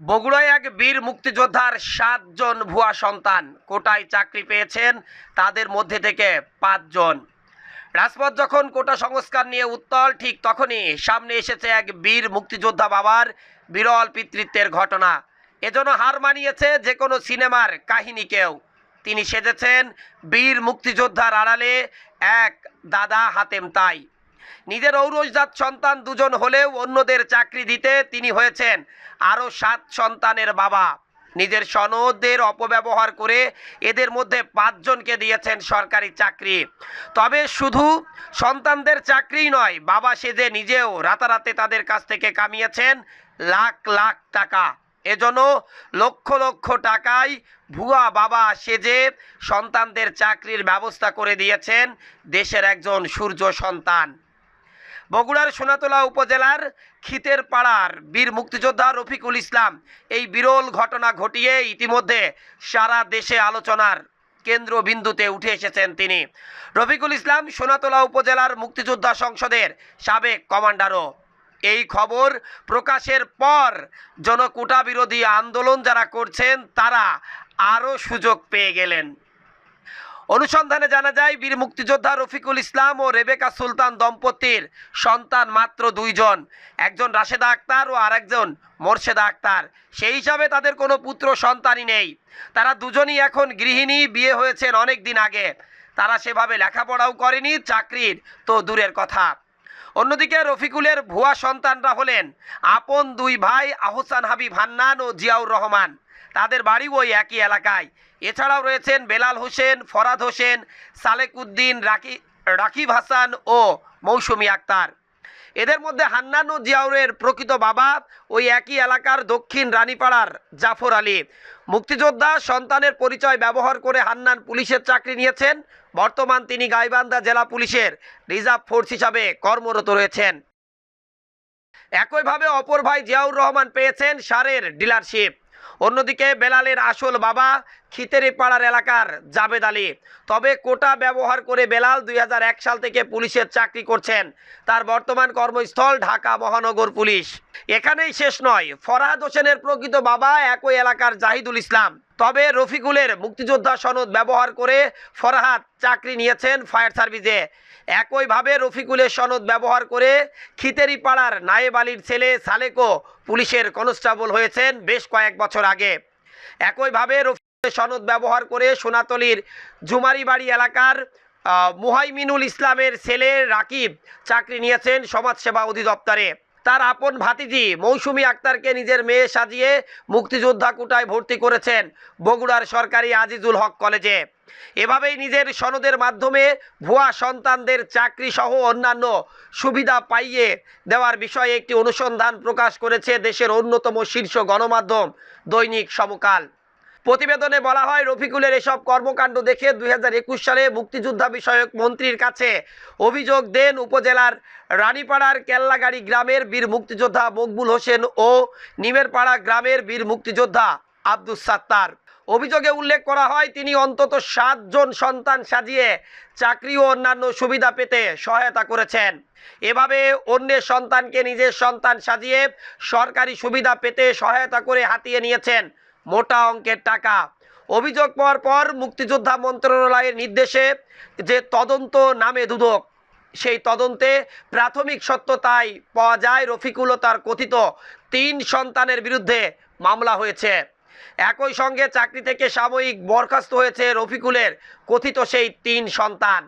বগুড়ায় এক বীর মুক্তিযোদ্ধার ৭ জন ভুয়া সন্তান কোটায় চাকরি পেয়েছেন। তাদের মধ্যে থেকে ৫ জন। রাজপথ যখন কোটা সংস্কার নিয়ে উত্তাল, ঠিক তখনই সামনে এসেছে এক বীর মুক্তিযোদ্ধা বাবার বিরল পিতৃত্বের ঘটনা। এজন্য হার মানিয়েছে যে কোনো সিনেমার কাহিনীকেও। তিনি সেজেছেন বীর মুক্তিযোদ্ধার আড়ালে এক দাদা হাতেম তাই। নিজের ঔরসজাত সন্তান ২ জন হলেও অন্যদের চাকরি দিতে তিনি হয়েছেন আরও ৭ সন্তানের বাবা। নিজের সনদের অপব্যবহার করে এদের মধ্যে ৫ জনকে দিয়েছেন সরকারি চাকরি। তবে শুধু সন্তানদের চাকরিই নয়, বাবা সেজে নিজেও রাতারাতি তাদের কাছ থেকে কামিয়েছেন লাখ লাখ টাকা। এজন্য লক্ষ লক্ষ টাকায় ভুয়া বাবা সেজে সন্তানদের চাকরির ব্যবস্থা করে দিয়েছেন দেশের একজন সূর্য সন্তান। বগুড়ার সোনাতলা উপজেলার খিতের পাড়ার বীর মুক্তিযোদ্ধা রফিকুল ইসলাম এই বিরল ঘটনা ঘটিয়ে ইতিমধ্যে সারা দেশে আলোচনার কেন্দ্রবিন্দুতে উঠে এসেছেন তিনি। রফিকুল ইসলাম সোনাতলা উপজেলার মুক্তিযোদ্ধা সংসদের সাবেক কমান্ডারও। এই খবর প্রকাশের পর জনকোটা বিরোধী আন্দোলন যারা করছেন তারা আরও সুযোগ পেয়ে গেলেন। অনুসন্ধানে জানা যায়, বীর মুক্তিযোদ্ধা রফিকুল ইসলাম ও রেবেকা সুলতান দম্পতির সন্তান মাত্র ২ জন, একজন রাশেদা আক্তার ও আরেকজন মোর্শেদা আক্তার। সেই হিসাবে তাদের কোনো পুত্র সন্তানই নেই। তারা দুজনই এখন গৃহিণী, বিয়ে হয়েছেন অনেক দিন আগে। তারা সেভাবে লেখাপড়াও করেনি, চাকরির তো দূরের কথা। অন্যদিকে রফিকুলের ভুয়া সন্তানরা হলেন আপন ২ ভাই আহসান হাবিব হান্নান ও জিয়াউর রহমান। তাদের বাড়ি ওই একই এলাকায়। এছাড়াও রয়েছেন বেলাল হোসেন, ফরাদ হোসেন, সালেক উদ্দিন, রাকিব হাসান ও মৌসুমী আক্তার। এদের মধ্যে হান্নান ও জিয়াউরের প্রকৃত বাবা ওই একই এলাকার দক্ষিণ রানীপাড়ার জাফর আলী। মুক্তিযোদ্ধা সন্তানের পরিচয় ব্যবহার করে হান্নান পুলিশের চাকরি নিয়েছেন। বর্তমান তিনি গাইবান্ধা জেলা পুলিশের রিজার্ভ ফোর্স হিসাবে কর্মরত রয়েছেন। একইভাবে অপর ভাই জিয়াউর রহমান পেয়েছেন সারের ডিলারশিপ। অন্যদিকে বেলালের আসল বাবা খিতেরি পাড়ার এলাকার জাবেদ আলী। তবে কোটা ব্যবহার করে বেলাল ২০০১ সাল থেকে পুলিশের চাকরি করছেন। তার বর্তমান কর্মস্থল ঢাকা মহানগর পুলিশ। এখানেই শেষ নয়, ফরহাদ হোসেনের প্রকৃত বাবা একই এলাকার জাহিদুল ইসলাম। তবে রফিকুলের মুক্তিযোদ্ধা সনদ ব্যবহার করে ফরহাদ চাকরি নিয়েছেন ফায়ার সার্ভিসে। একইভাবে রফিকুলের সনদ ব্যবহার করে খিতেরি পাড়ার নায়েব আলীর ছেলে সালেকও পুলিশের কনস্টেবল হয়েছেন বেশ কয়েক বছর আগে। একইভাবে রফিকুলের সনদ ব্যবহার করে সোনাতলির ঝুমারিবাড়ি এলাকার মুহাইমিনুল ইসলামের ছেলে রাকিব চাকরি নিয়েছেন সমাজসেবা অধিদপ্তরে। তার আপন ভাতিজি মৌসুমী আক্তারকে নিজের মেয়ে সাজিয়ে মুক্তিযোদ্ধা কোটায় ভর্তি করেছেন বগুড়ার সরকারি আজিজুল হক কলেজে। এভাবেই নিজের সনদের মাধ্যমে ভুয়া সন্তানদের চাকরি সহ অন্যান্য সুবিধা পাইয়ে দেওয়ার বিষয়ে একটি অনুসন্ধান প্রকাশ করেছে দেশের অন্যতম শীর্ষ গণমাধ্যম দৈনিক সমকাল। প্রতিবেদনে বলা হয়, রফিকুলের এসব কর্মকাণ্ড দেখে ২০২১ সালে মুক্তিযোদ্ধা বিষয়ক মন্ত্রীর কাছে অভিযোগ দেন উপজেলার রানীপাড়ার কেল্লাগাড়ি গ্রামের বীর মুক্তিযোদ্ধা মকবুল হোসেন ও নিমেরপাড়া গ্রামের বীর মুক্তিযোদ্ধা আব্দুস সাত্তার। অভিযোগে উল্লেখ করা হয়, তিনি অন্তত ৭ জন সন্তান সাজিয়ে চাকরি ও অন্যান্য সুবিধা পেতে সহায়তা করেছেন। এভাবে অন্যের সন্তানকে নিজের সন্তান সাজিয়ে সরকারি সুবিধা পেতে সহায়তা করে হাতিয়ে নিয়েছেন মোটা অঙ্কের টাকা। অভিযোগ পাওয়ার পর মুক্তিযোদ্ধা মন্ত্রণালয়ের নির্দেশে যে তদন্ত নামে দুদক, সেই তদন্তে প্রাথমিক সত্যতাই পাওয়া যায় রফিকুল ও তার কথিত ৩ সন্তানের বিরুদ্ধে মামলা হয়েছে। একই সঙ্গে চাকরি থেকে সাময়িক বরখাস্ত হয়েছে রফিকুলের কথিত সেই ৩ সন্তান।